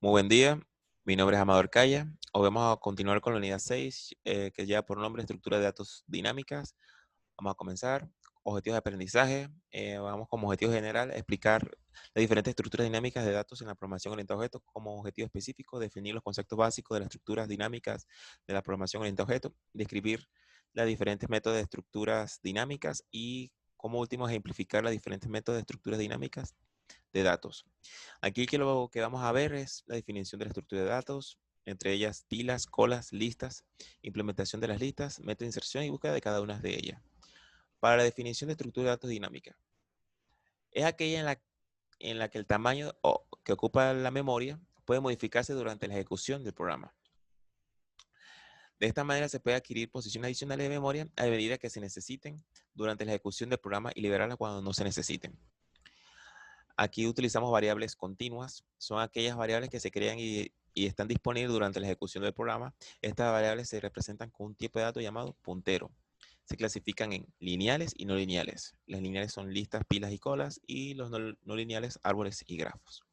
Muy buen día, mi nombre es Amador Calla. Hoy vamos a continuar con la unidad 6, que lleva por nombre estructura de datos dinámicas. Vamos a comenzar. Objetivos de aprendizaje. Vamos como objetivo general a explicar las diferentes estructuras dinámicas de datos en la programación orientada a objetos. Como objetivo específico, definir los conceptos básicos de las estructuras dinámicas de la programación orientada a objetos, describir las diferentes métodos de estructuras dinámicas y como último ejemplificar las diferentes métodos de estructuras dinámicas de datos. Aquí lo que vamos a ver es la definición de la estructura de datos, entre ellas pilas, colas, listas, implementación de las listas, método de inserción y búsqueda de cada una de ellas. Para la definición de estructura de datos dinámica, es aquella en la que el tamaño que ocupa la memoria puede modificarse durante la ejecución del programa. De esta manera se puede adquirir posiciones adicionales de memoria a medida que se necesiten durante la ejecución del programa y liberarlas cuando no se necesiten. Aquí utilizamos variables continuas. Son aquellas variables que se crean y están disponibles durante la ejecución del programa. Estas variables se representan con un tipo de datos llamado puntero. Se clasifican en lineales y no lineales. Las lineales son listas, pilas y colas, y los no lineales, árboles y grafos.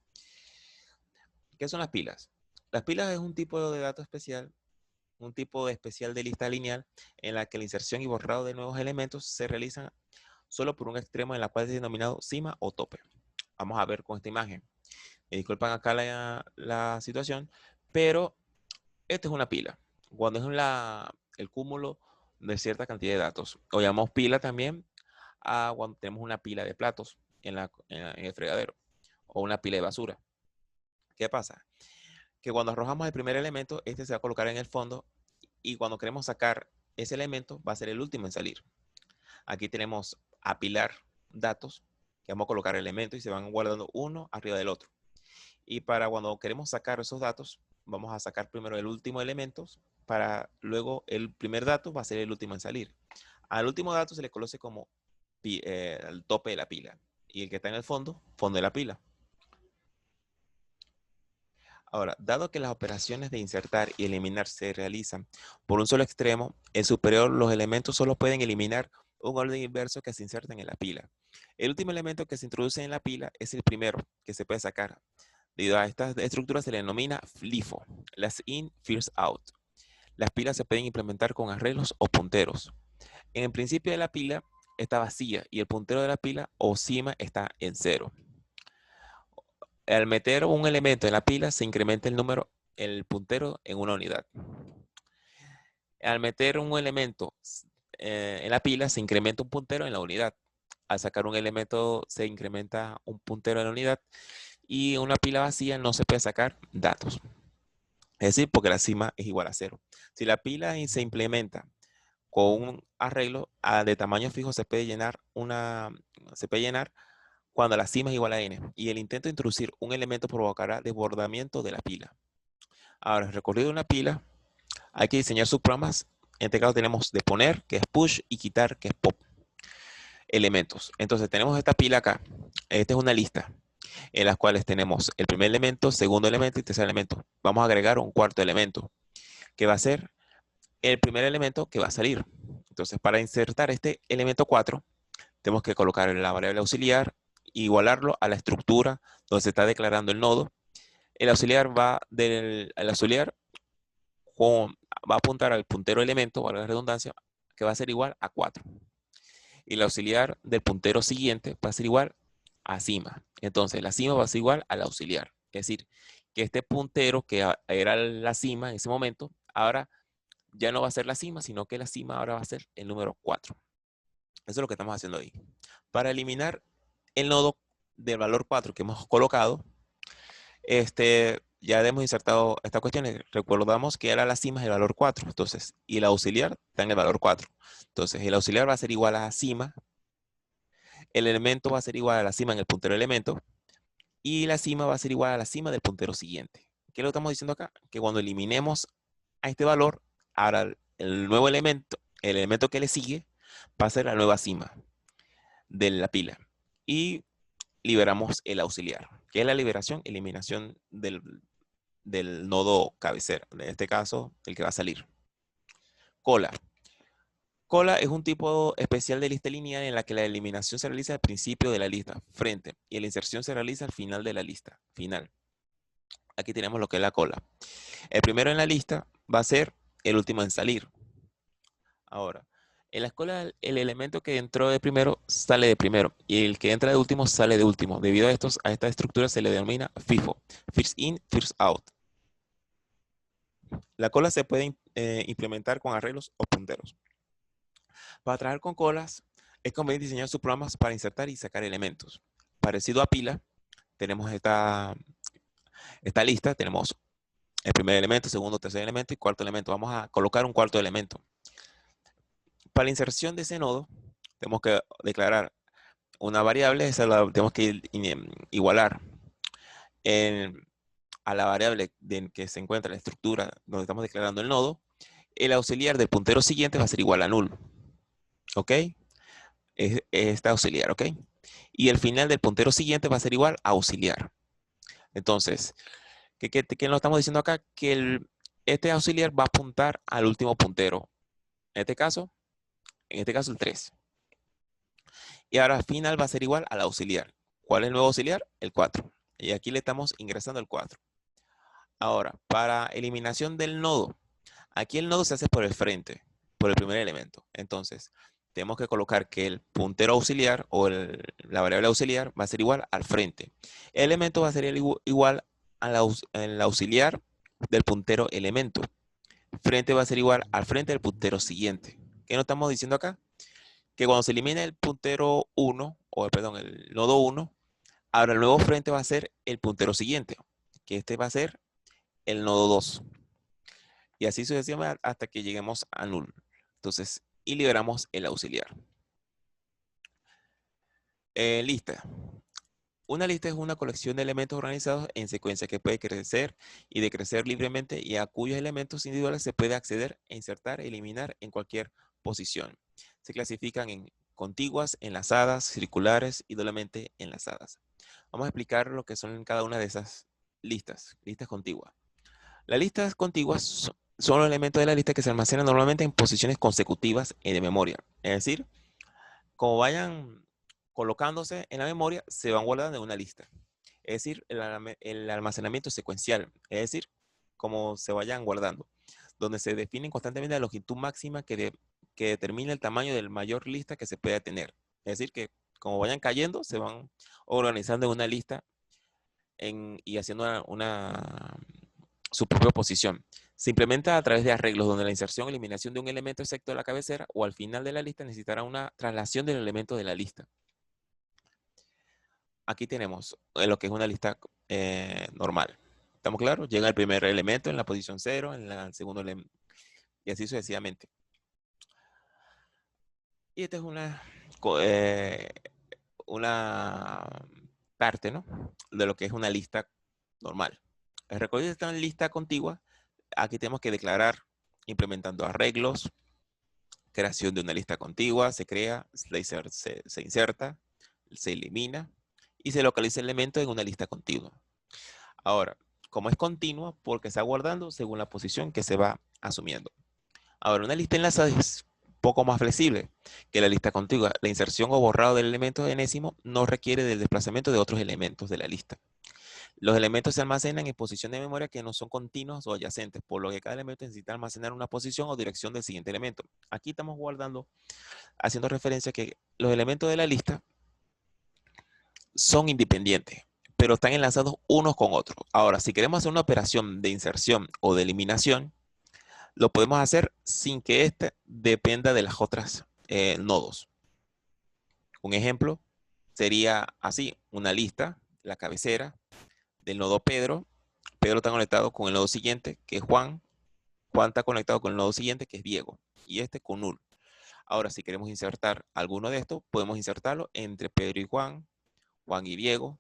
¿Qué son las pilas? Las pilas es un tipo de dato especial, un tipo especial de lista lineal en la que la inserción y borrado de nuevos elementos se realizan solo por un extremo en la cual es denominado cima o tope. Vamos a ver con esta imagen. Me disculpan acá la situación, pero esta es una pila. Cuando es el cúmulo de cierta cantidad de datos. O llamamos pila también a cuando tenemos una pila de platos en el fregadero. O una pila de basura. ¿Qué pasa? Que cuando arrojamos el primer elemento, este se va a colocar en el fondo. Y cuando queremos sacar ese elemento, va a ser el último en salir. Aquí tenemos apilar datos, que vamos a colocar elementos y se van guardando uno arriba del otro. Y para cuando queremos sacar esos datos, vamos a sacar primero el último elemento, para luego el primer dato va a ser el último en salir. Al último dato se le conoce como el tope de la pila. Y el que está en el fondo, fondo de la pila. Ahora, dado que las operaciones de insertar y eliminar se realizan por un solo extremo, el superior, los elementos solo pueden eliminar un orden inverso que se inserten en la pila. El último elemento que se introduce en la pila es el primero que se puede sacar. Debido a esta estructura se le denomina FIFO, last in, first out. Las pilas se pueden implementar con arreglos o punteros. En el principio de la pila está vacía y el puntero de la pila o cima está en 0. Al meter un elemento en la pila se incrementa el puntero en una unidad. Al meter un elemento en la pila se incrementa un puntero en la unidad. Al sacar un elemento se incrementa un puntero en la unidad y en una pila vacía no se puede sacar datos. Es decir, porque la cima es igual a 0. Si la pila se implementa con un arreglo de tamaño fijo, se puede llenar cuando la cima es igual a n. Y el intento de introducir un elemento provocará desbordamiento de la pila. Ahora, el recorrido de una pila, hay que diseñar subprogramas. En este caso tenemos de poner, que es push, y quitar, que es pop. Elementos. Entonces tenemos esta pila acá. Esta es una lista en las cuales tenemos el primer elemento, segundo elemento y tercer elemento. Vamos a agregar un cuarto elemento, que va a ser el primer elemento que va a salir. Entonces, para insertar este elemento 4, tenemos que colocar la variable auxiliar, igualarlo a la estructura donde se está declarando el nodo. El auxiliar va a apuntar al puntero elemento, valga la redundancia, que va a ser igual a 4. Y el auxiliar del puntero siguiente va a ser igual a cima. Entonces, la cima va a ser igual al auxiliar. Es decir, que este puntero que era la cima en ese momento, ahora ya no va a ser la cima, sino que la cima ahora va a ser el número 4. Eso es lo que estamos haciendo ahí. Para eliminar el nodo del valor 4 que hemos colocado, ya hemos insertado esta cuestión. Recordamos que era la cima del valor 4. Entonces, y el auxiliar está en el valor 4. Entonces, el auxiliar va a ser igual a la cima. El elemento va a ser igual a la cima en el puntero elemento. Y la cima va a ser igual a la cima del puntero siguiente. ¿Qué es lo que estamos diciendo acá? Que cuando eliminemos a este valor, ahora el nuevo elemento, el elemento que le sigue, va a ser la nueva cima de la pila. Y liberamos el auxiliar, que es la eliminación del nodo cabecera. En este caso, el que va a salir. Cola. Cola es un tipo especial de lista lineal en la que la eliminación se realiza al principio de la lista, frente, y la inserción se realiza al final de la lista, final. Aquí tenemos lo que es la cola. El primero en la lista va a ser el último en salir. Ahora, en la escuela el elemento que entró de primero sale de primero y el que entra de último sale de último. Debido a esta estructura se le denomina FIFO, First In, First Out. La cola se puede implementar con arreglos o punteros. Para trabajar con colas es conveniente diseñar sus programas para insertar y sacar elementos. Parecido a pila, tenemos esta lista, tenemos el primer elemento, segundo, tercer elemento y cuarto elemento. Vamos a colocar un cuarto elemento. Para la inserción de ese nodo, tenemos que declarar una variable, esa la tenemos que igualar a la variable en que se encuentra la estructura donde estamos declarando el nodo. El auxiliar del puntero siguiente va a ser igual a null. ¿Ok? Es esta auxiliar, ¿ok? Y el final del puntero siguiente va a ser igual a auxiliar. Entonces, ¿qué nos estamos diciendo acá? Que este auxiliar va a apuntar al último puntero. En este caso el 3. Y ahora al final va a ser igual al auxiliar. ¿Cuál es el nuevo auxiliar? El 4. Y aquí le estamos ingresando el 4. Ahora, para eliminación del nodo, aquí el nodo se hace por el frente, por el primer elemento. Entonces, tenemos que colocar que el puntero auxiliar o la variable auxiliar va a ser igual al frente. El elemento va a ser igual al auxiliar del puntero elemento. Frente va a ser igual al frente del puntero siguiente. ¿Qué nos estamos diciendo acá? Que cuando se elimine el puntero 1, o perdón, el nodo 1, ahora el nuevo frente va a ser el puntero siguiente, que este va a ser el nodo 2. Y así sucesivamente hasta que lleguemos a null. Entonces, y liberamos el auxiliar. Lista. Una lista es una colección de elementos organizados en secuencia que puede crecer y decrecer libremente y a cuyos elementos individuales se puede acceder, insertar, eliminar en cualquier posición. Se clasifican en contiguas, enlazadas, circulares y doblemente enlazadas. Vamos a explicar lo que son cada una de esas listas contiguas. Las listas contiguas son los elementos de la lista que se almacenan normalmente en posiciones consecutivas de memoria. Es decir, como vayan colocándose en la memoria, se van guardando en una lista. Es decir, el almacenamiento secuencial. Es decir, como se vayan guardando. Donde se definen constantemente la longitud máxima que determina el tamaño del mayor lista que se pueda tener. Es decir, que como vayan cayendo, se van organizando en una lista y haciendo su propia posición. Se implementa a través de arreglos donde la inserción o eliminación de un elemento excepto de la cabecera o al final de la lista necesitará una traslación del elemento de la lista. Aquí tenemos lo que es una lista normal. ¿Estamos claros? Llega el primer elemento en la posición 0, en el segundo elemento, y así sucesivamente. Y esta es una parte, ¿no?, de lo que es una lista normal. El recorrido de esta lista contigua, aquí tenemos que declarar implementando arreglos, creación de una lista contigua, se crea, se inserta, se elimina y se localiza el elemento en una lista contigua. Ahora, como es continua, porque está guardando según la posición que se va asumiendo. Ahora, una lista enlazada es poco más flexible que la lista contigua. La inserción o borrado del elemento enésimo no requiere del desplazamiento de otros elementos de la lista. Los elementos se almacenan en posiciones de memoria que no son continuas o adyacentes, por lo que cada elemento necesita almacenar una posición o dirección del siguiente elemento. Aquí estamos guardando, haciendo referencia a que los elementos de la lista son independientes, pero están enlazados unos con otros. Ahora, si queremos hacer una operación de inserción o de eliminación, lo podemos hacer sin que éste dependa de las otras nodos. Un ejemplo sería así, una lista, la cabecera del nodo Pedro. Pedro está conectado con el nodo siguiente, que es Juan. Juan está conectado con el nodo siguiente, que es Diego. Y este con null. Ahora, si queremos insertar alguno de estos, podemos insertarlo entre Pedro y Juan, Juan y Diego,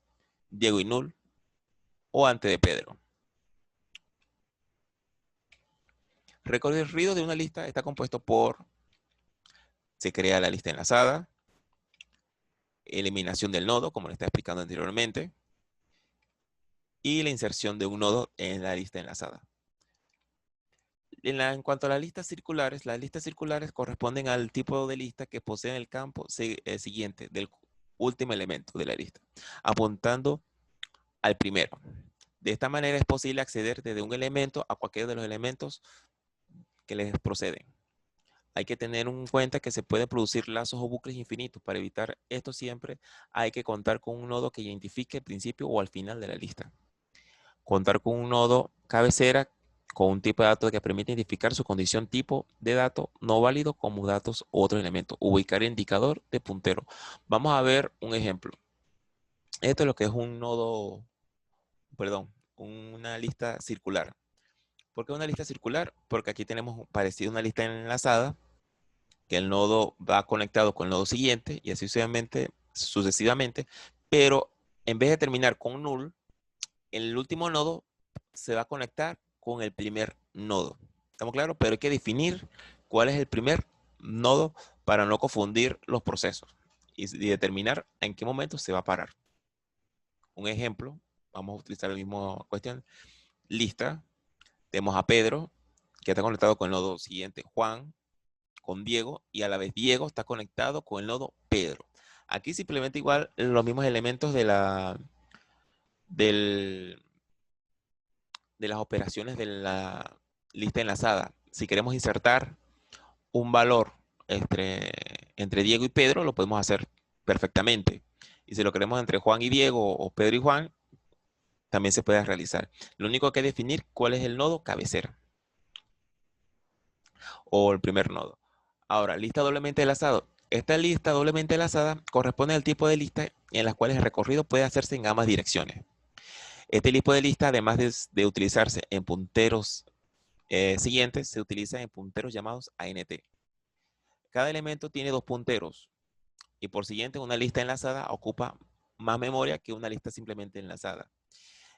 Diego y null, o antes de Pedro. El recorrido de una lista está compuesto por, se crea la lista enlazada, eliminación del nodo, como le estaba explicando anteriormente, y la inserción de un nodo en la lista enlazada. En cuanto a las listas circulares corresponden al tipo de lista que posee el campo siguiente del último elemento de la lista, apuntando al primero. De esta manera es posible acceder desde un elemento a cualquiera de los elementos que les proceden. Hay que tener en cuenta que se pueden producir lazos o bucles infinitos. Para evitar esto siempre hay que contar con un nodo que identifique al principio o al final de la lista. Contar con un nodo cabecera con un tipo de datos que permite identificar su condición tipo de dato no válido como datos u otros elementos. Ubicar el indicador de puntero. Vamos a ver un ejemplo. Esto es lo que es un nodo, perdón, una lista circular. ¿Por qué una lista circular? Porque aquí tenemos parecido una lista enlazada, que el nodo va conectado con el nodo siguiente y así sucesivamente, pero en vez de terminar con null, el último nodo se va a conectar con el primer nodo. ¿Estamos claros? Pero hay que definir cuál es el primer nodo para no confundir los procesos y determinar en qué momento se va a parar. Un ejemplo, vamos a utilizar la misma cuestión. Lista, tenemos a Pedro, que está conectado con el nodo siguiente, Juan, con Diego, y a la vez Diego está conectado con el nodo Pedro. Aquí simplemente igual los mismos elementos de las operaciones de la lista enlazada. Si queremos insertar un valor entre Diego y Pedro, lo podemos hacer perfectamente. Y si lo queremos entre Juan y Diego o Pedro y Juan, también se puede realizar. Lo único que hay que definir cuál es el nodo cabecera o el primer nodo. Ahora, lista doblemente enlazado. Esta lista doblemente enlazada corresponde al tipo de lista en las cuales el recorrido puede hacerse en ambas direcciones. Este tipo de lista, además de utilizarse en punteros siguientes, se utiliza en punteros llamados ANT. Cada elemento tiene dos punteros y por siguiente una lista enlazada ocupa más memoria que una lista simplemente enlazada.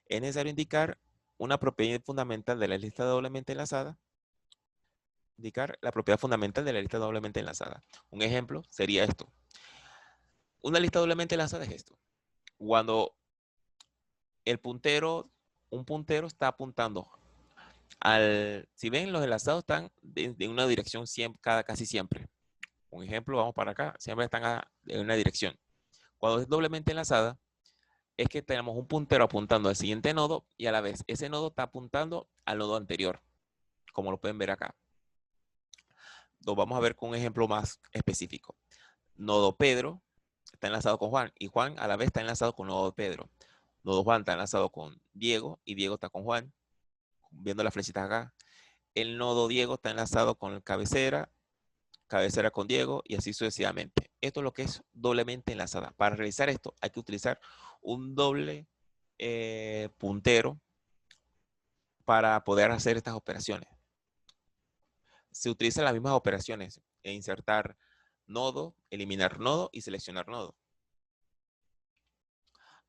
Es necesario indicar una propiedad fundamental de la lista doblemente enlazada. Indicar la propiedad fundamental de la lista doblemente enlazada. Un ejemplo sería esto. Una lista doblemente enlazada es esto. Cuando el puntero, un puntero está apuntando si ven, los enlazados están de una dirección casi siempre. Un ejemplo, vamos para acá, siempre están en una dirección. Cuando es doblemente enlazada, es que tenemos un puntero apuntando al siguiente nodo y a la vez ese nodo está apuntando al nodo anterior, como lo pueden ver acá. Lo vamos a ver con un ejemplo más específico. Nodo Pedro está enlazado con Juan y Juan a la vez está enlazado con nodo Pedro. Nodo Juan está enlazado con Diego y Diego está con Juan. Viendo las flechitas acá. El nodo Diego está enlazado con el cabecera, cabecera con Diego y así sucesivamente. Esto es lo que es doblemente enlazada. Para realizar esto hay que utilizar un doble puntero para poder hacer estas operaciones. Se utilizan las mismas operaciones e insertar nodo, eliminar nodo y seleccionar nodo.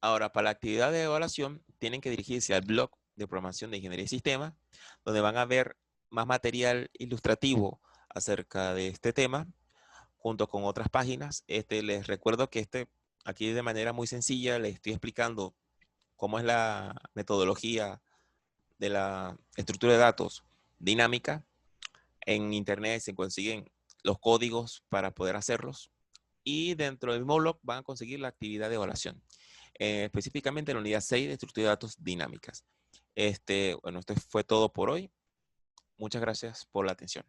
Ahora, para la actividad de evaluación, tienen que dirigirse al blog de programación de ingeniería y sistemas, donde van a ver más material ilustrativo acerca de este tema, junto con otras páginas. Les recuerdo que aquí de manera muy sencilla les estoy explicando cómo es la metodología de la estructura de datos dinámica. En internet se consiguen los códigos para poder hacerlos y dentro del mismo blog van a conseguir la actividad de evaluación, específicamente en la unidad 6 de estructura de datos dinámicas. Bueno, esto fue todo por hoy. Muchas gracias por la atención.